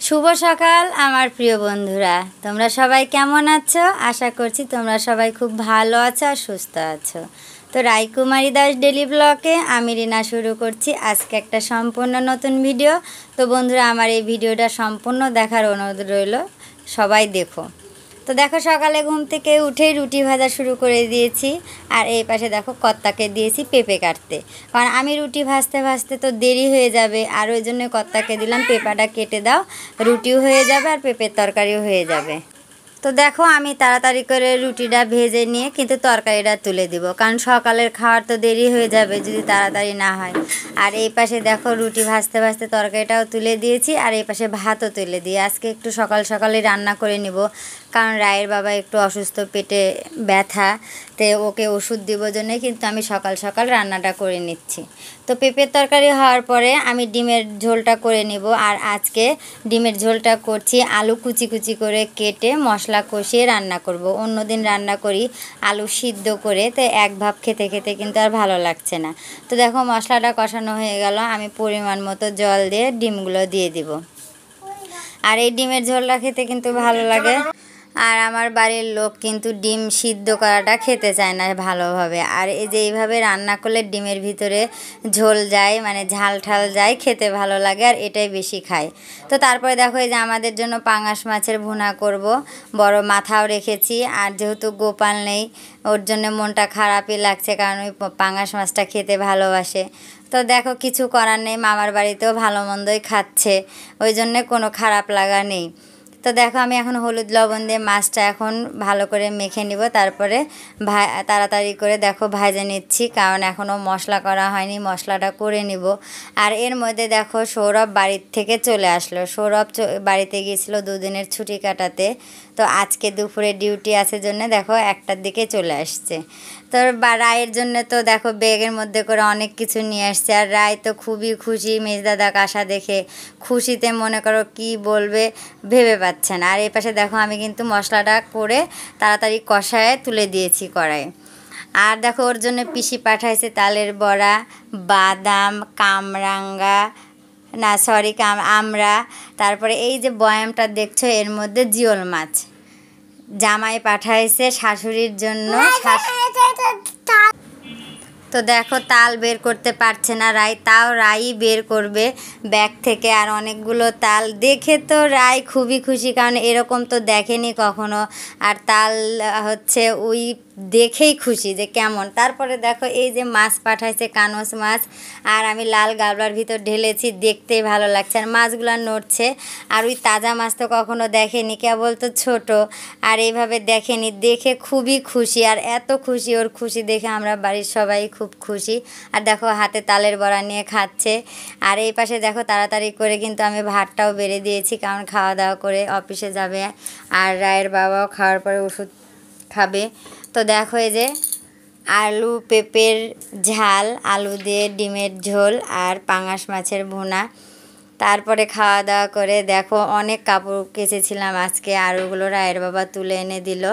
শুভ সকাল আমার প্রিয় বন্ধুরা, তোমরা সবাই কেমন আছো? আশা করছি তোমরা সবাই খুব ভালো আছো আর সুস্থ আছো। তো রাইকুমারী দাস ডেলি ব্লগে আমি রিনা শুরু করছি আজকে একটা সম্পূর্ণ নতুন ভিডিও। তো বন্ধুরা, আমার এই ভিডিওটা সম্পূর্ণ দেখার অনুরোধ রইল, সবাই দেখো। তো দেখো, সকালে ঘুম থেকে উঠেই রুটি ভাজা শুরু করে দিয়েছি। আর এই পাশে দেখো কর্তাকে দিয়েছি পেঁপে কাটতে, কারণ আমি রুটি ভাজতে ভাজতে তো দেরি হয়ে যাবে। আর ওই জন্য কর্তাকে দিলাম পেঁপাটা কেটে দাও, রুটিও হয়ে যাবে আর পেঁপের তরকারিও হয়ে যাবে। তো দেখো, আমি তাড়াতাড়ি করে রুটিটা ভেজে নিয়ে কিন্তু তরকারিটা তুলে দিব, কারণ সকালের খাওয়ার তো দেরি হয়ে যাবে যদি তাড়াতাড়ি না হয়। আর এই পাশে দেখো রুটি ভাজতে ভাজতে তরকারিটাও তুলে দিয়েছি, আর এই পাশে ভাতও তুলে দিয়ে আজকে একটু সকাল সকালে রান্না করে নিব, কারণ রায়ের বাবা একটু অসুস্থ, পেটে ব্যথা, তে ওকে ওষুধ দিব জন্যে কিন্তু আমি সকাল সকাল রান্নাটা করে নিচ্ছি। তো পেঁপের তরকারি হওয়ার পরে আমি ডিমের ঝোলটা করে নিব। আর আজকে ডিমের ঝোলটা করছি আলু কুচি কুচি করে কেটে মশলা কষিয়ে রান্না করব। অন্যদিন রান্না করি আলু সিদ্ধ করে, তো এক ভাব খেতে খেতে কিন্তু আর ভালো লাগছে না। তো দেখো মশলাটা কষানো হয়ে গেল, আমি পরিমাণ মতো জল দিয়ে ডিমগুলো দিয়ে দিব। আর এই ডিমের ঝোলটা খেতে কিন্তু ভালো লাগে। আর আমার বাড়ির লোক কিন্তু ডিম সিদ্ধ করাটা খেতে চায় না ভালোভাবে। আর এই যে এইভাবে রান্না করলে ডিমের ভিতরে ঝোল যায়, মানে ঝাল ঠাল যায়, খেতে ভালো লাগে আর এটাই বেশি খায়। তো তারপরে দেখো এই যে আমাদের জন্য পাঙাশ মাছের ভুনা করব, বড় মাথাও রেখেছি। আর যেহেতু গোপাল নেই, ওর জন্য মনটা খারাপই লাগছে, কারণ ওই পাঙাশ মাছটা খেতে ভালোবাসে। তো দেখো কিছু করার নেই, মামার বাড়িতেও ভালো মন্দই খাচ্ছে, ওই জন্যে কোনো খারাপ লাগা নেই। তো দেখো আমি এখন হলুদ লবণ দিয়ে মাছটা এখন ভালো করে মেখে নিব, তারপরে তাড়াতাড়ি করে দেখো ভাজে নিচ্ছি, কারণ এখনও মশলা করা হয়নি, মশলাটা করে নিব। আর এর মধ্যে দেখো সৌরভ বাড়ির থেকে চলে আসলো। সৌরভ বাড়িতে গিয়েছিল দুদিনের ছুটি কাটাতে, তো আজকে দুপুরে ডিউটি আছে জন্য দেখো 1টার দিকে চলে আসছে। তো রায়ের জন্য তো দেখো ব্যাগের মধ্যে করে অনেক কিছু নিয়ে আসছে, আর রায় তো খুবই খুশি মেজদাদা আসা দেখে। খুশিতে মনে করো কি বলবে ভেবে পাচ্ছে না। আর এই পাশে দেখো আমি কিন্তু মশলাটা করে তাড়াতাড়ি কষায় তুলে দিয়েছি কড়াই। আর দেখো ওর জন্য পিসি পাঠাইছে তালের বড়া, বাদাম, কামরাঙ্গা, না সরি আমরা, তারপরে এই যে বয়ামটা দেখছো এর মধ্যে জিওল মাছ জামাই পাঠাইছে শাশুড়ির জন্য। তো দেখো তাল বের করতে পারছে না রায়, তাও রাই বের করবে ব্যাগ থেকে। আর অনেকগুলো তাল দেখে তো রায় খুবই খুশি, কারণ এরকম তো দেখেনি কখনো। আর তাল হচ্ছে ওই দেখেই খুশি যে কেমন। তারপরে দেখো এই যে মাছ পাঠাইছে কানস মাছ, আর আমি লাল গাবলার ভিতর ঢেলেছি, দেখতেই ভালো লাগছে। আর মাছগুলো নড়ছে, আর ওই তাজা মাছ তো কখনো দেখেনি, কেবল তো ছোট, আর এইভাবে দেখেনি, দেখে খুবই খুশি। আর এত খুশি, ওর খুশি দেখে আমরা বাড়ির সবাই খুব খুশি। আর দেখো হাতে তালের বড়া নিয়ে খাচ্ছে। আর এই পাশে দেখো তাড়াতাড়ি করে কিন্তু আমি ভাতটাও বেড়ে দিয়েছি, কারণ খাওয়া দাওয়া করে অফিসে যাবে। আর রায়ের বাবাও খাওয়ার পরে ওষুধ খাবে। তো দেখো এই যে আলু পেঁপের ঝাল, আলু দিয়ে ডিমের ঝোল আর পাঙাশ মাছের ভুনা। তারপরে খাওয়া দাওয়া করে দেখো অনেক কাপড় কেচেছিলাম আজকে, আর ওগুলো রায়ের বাবা তুলে এনে দিল,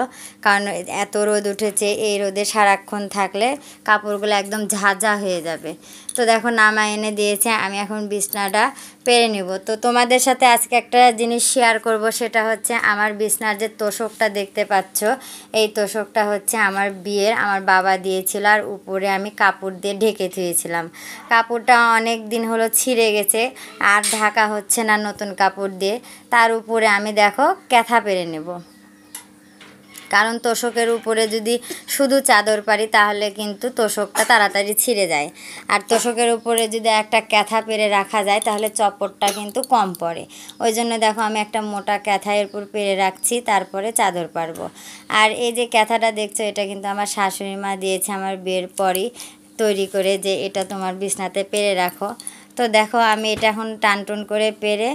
কারণ এত রোদ উঠেছে, এই রোদে সারাক্ষণ থাকলে কাপড়গুলো একদম ঝাঁঝা হয়ে যাবে। তো দেখো নামা এনে দিয়েছে, আমি এখন বিছনাটা পেরে নিব। তো তোমাদের সাথে আজকে একটা জিনিস শেয়ার করব, সেটা হচ্ছে আমার বিছনার যে তোষকটা দেখতে পাচ্ছ, এই তোষকটা হচ্ছে আমার বিয়ের, আমার বাবা দিয়েছিল। আর উপরে আমি কাপড় দিয়ে ঢেকে ধুয়েছিলাম। কাপড়টা অনেক দিন হলো ছিঁড়ে গেছে, আর ঢাকা হচ্ছে না নতুন কাপড় দিয়ে। তার উপরে আমি দেখো ক্যাথা পেরে নেব, কারণ তোষকের উপরে যদি শুধু চাদর পারি তাহলে কিন্তু তোষকটা তাড়াতাড়ি ছিঁড়ে যায়। আর তোষকের উপরে যদি একটা ক্যাথা পেরে রাখা যায় তাহলে চপড়টা কিন্তু কম পড়ে। ওই জন্য দেখো আমি একটা মোটা ক্যাথার উপর পেরে রাখছি, তারপরে চাদর পারবো। আর এই যে ক্যাথাটা দেখছো, এটা কিন্তু আমার শাশুড়ি মা দিয়েছে আমার বিয়ের পরই তৈরি করে, যে এটা তোমার বিছনাতে পেরে রাখো। তো দেখো আমি এটা এখন টানটুন করে পেরে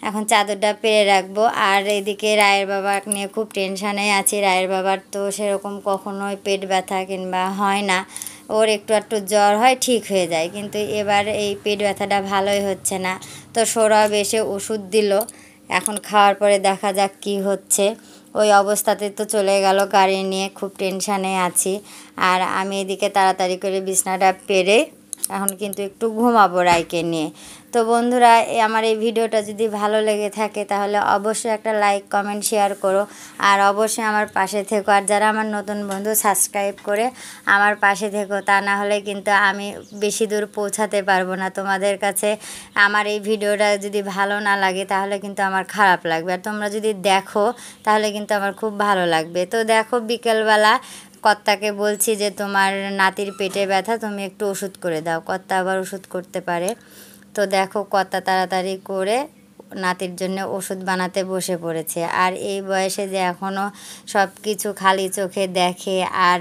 এখন চাদরটা পেরে রাখবো। আর এদিকে রায়ের বাবা নিয়ে খুব টেনশানে আছি। রায়ের বাবার তো সেরকম কখনোই পেট ব্যথা কিংবা হয় না, ওর একটু জ্বর হয় ঠিক হয়ে যায়, কিন্তু এবার এই পেট ব্যথাটা ভালোই হচ্ছে না। তো সৌরভ এসে ওষুধ দিল, এখন খাওয়ার পরে দেখা যাক কি হচ্ছে। ওই অবস্থাতে তো চলে গেল গাড়ি নিয়ে, খুব টেনশানে আছি। আর আমি এদিকে তাড়াতাড়ি করে বিছনাটা পেরে এখন কিন্তু একটু ঘুমাবো রাইকে নিয়ে। তো বন্ধুরা, আমার এই ভিডিওটা যদি ভালো লেগে থাকে তাহলে অবশ্যই একটা লাইক কমেন্ট শেয়ার করো, আর অবশ্যই আমার পাশে থেকো। আর যারা আমার নতুন বন্ধু সাবস্ক্রাইব করে আমার পাশে থেকো, তা না হলে কিন্তু আমি বেশি দূর পৌঁছাতে পারবো না তোমাদের কাছে। আমার এই ভিডিওটা যদি ভালো না লাগে তাহলে কিন্তু আমার খারাপ লাগবে, আর তোমরা যদি দেখো তাহলে কিন্তু আমার খুব ভালো লাগবে। তো দেখো, বিকেলবেলা কর্তাকে বলছি যে তোমার নাতির পেটে ব্যথা, তুমি একটু ওষুধ করে দাও। কর্তা আবার ওষুধ করতে পারে। তো দেখো, কর্তা তাড়াতাড়ি করে নাতির জন্য ওষুধ বানাতে বসে পড়েছে। আর এই বয়সে যে এখনও সব কিছু খালি চোখে দেখে, আর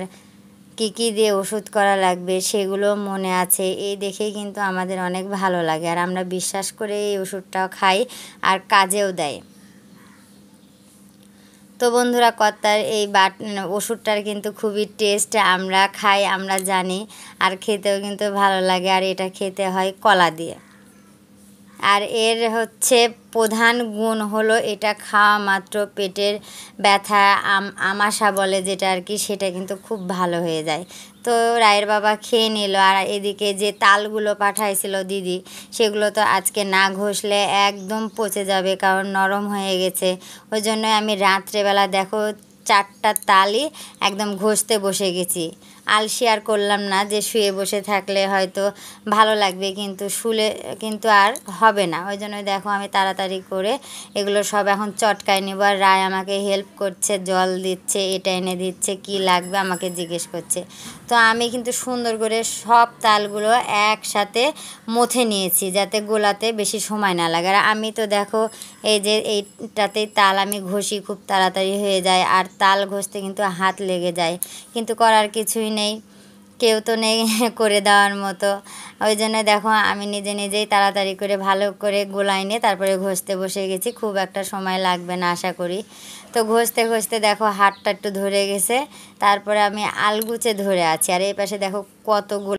কী দিয়ে ওষুধ করা লাগবে সেগুলো মনে আছে, এই দেখেই কিন্তু আমাদের অনেক ভালো লাগে। আর আমরা বিশ্বাস করে এই ওষুধটাও খাই, আর কাজেও দেয়। তো বন্ধুরা, কর্তার এই ওষুধটার কিন্তু খুবই টেস্ট, আমরা খাই, আমরা জানি, আর খেতেও কিন্তু ভালো লাগে। আর এটা খেতে হয় কলা দিয়ে। আর এর হচ্ছে প্রধান গুণ হলো এটা খাওয়া মাত্র পেটের ব্যথা, আমাশা বলে যেটা আর কি, সেটা কিন্তু খুব ভালো হয়ে যায়। তো রায়ের বাবা খেয়ে নিল। আর এদিকে যে তালগুলো পাঠাইছিল দিদি, সেগুলো তো আজকে না ঘষলে একদম পচে যাবে, কারণ নরম হয়ে গেছে। ওই জন্য আমি রাত্রেবেলা দেখো 4টা তালই একদম ঘষতে বসে গেছি। আলসি আর করলাম না, যে শুয়ে বসে থাকলে হয়তো ভালো লাগবে, কিন্তু শুলে কিন্তু আর হবে না। ওই জন্য দেখো আমি তাড়াতাড়ি করে এগুলো সব এখন চটকায় নেব। আর রায় আমাকে হেল্প করছে, জল দিচ্ছে, এটা এনে দিচ্ছে, কি লাগবে আমাকে জিজ্ঞেস করছে। তো আমি কিন্তু সুন্দর করে সব তালগুলো একসাথে মথে নিয়েছি, যাতে গোলাতে বেশি সময় না লাগে। আর আমি তো দেখো এই যে এইটাতেই তাল আমি ঘষি, খুব তাড়াতাড়ি হয়ে যায়। আর তাল ঘষতে কিন্তু হাত লেগে যায়, কিন্তু করার কিছুই নেই, কেউ তো নেই করে দেওয়ার মতো। ওই জন্য দেখো আমি নিজে নিজেই তাড়াতাড়ি করে ভালো করে গোলাই নিয়ে তারপরে ঘষতে বসে গেছি। খুব একটা সময় লাগবে না আশা করি। তো ঘষতে ঘষতে দেখো হাতটা একটু ধরে গেছে, তারপরে আমি আলগুচে ধরে আছি। আর এই পাশে দেখো কতগুলো